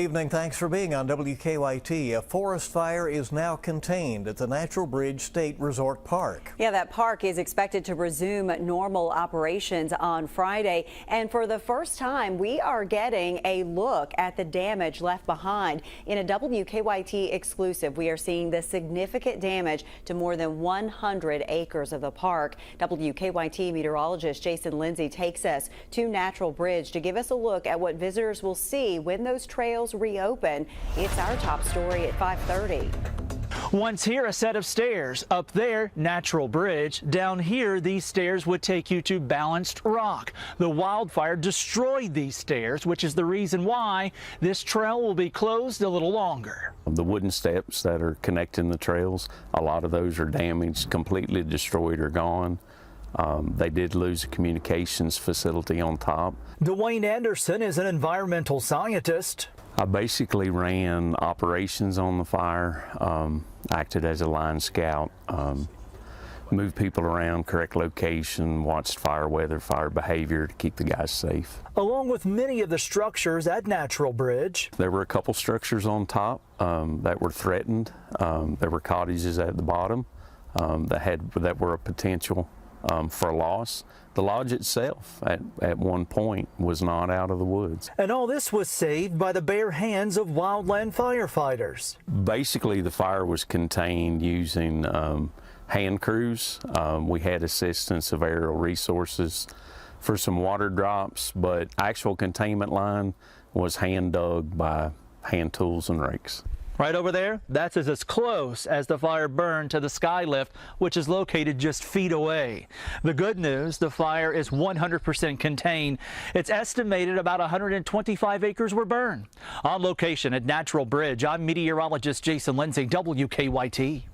Evening, thanks for being on WKYT. A forest fire is now contained at the Natural Bridge State Resort Park. Yeah, that park is expected to resume normal operations on Friday. And for the first time, we are getting a look at the damage left behind. In a WKYT exclusive, we are seeing the significant damage to more than 100 acres of the park. WKYT meteorologist Jason Lindsay takes us to Natural Bridge to give us a look at what visitors will see when those trails reopen. It's our top story at 5:30. Once here, a set of stairs. Up there, Natural Bridge. Down here, these stairs would take you to Balanced Rock. The wildfire destroyed these stairs, which is the reason why this trail will be closed a little longer. The wooden steps that are connecting the trails, a lot of those are damaged, completely destroyed or gone. They did lose a communications facility on top. Dwayne Anderson is an environmental scientist. I basically ran operations on the fire, acted as a line scout, moved people around, correct location, watched fire weather, fire behavior to keep the guys safe. Along with many of the structures at Natural Bridge. There were a couple structures on top that were threatened. There were cottages at the bottom that were a potential for loss. The lodge itself at one point was not out of the woods. And all this was saved by the bare hands of wildland firefighters. Basically, the fire was contained using hand crews. We had assistance of aerial resources for some water drops, but actual containment line was hand dug by hand tools and rakes. Right over there, that's as close as the fire burned to the skylift, which is located just feet away. The good news, the fire is 100% contained. It's estimated about 125 acres were burned. On location at Natural Bridge, I'm meteorologist Jason Lindsay, WKYT.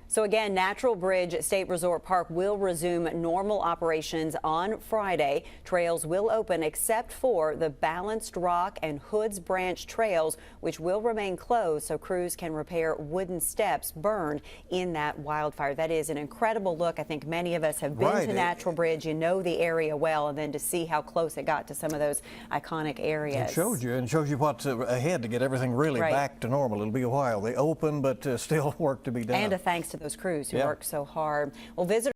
So again, Natural Bridge State Resort Park will resume normal operations on Friday. Trails will open except for the Balanced Rock and Hoods Branch trails, which will remain closed so crews can repair wooden steps burned in that wildfire. That is an incredible look. I think many of us have been to Natural Bridge. You know the area well, and then to see how close it got to some of those iconic areas. It shows you what's ahead to get everything really back to normal. It'll be a while. They open, but still work to be done. And a thanks to those crews who worked so hard. Well, visitors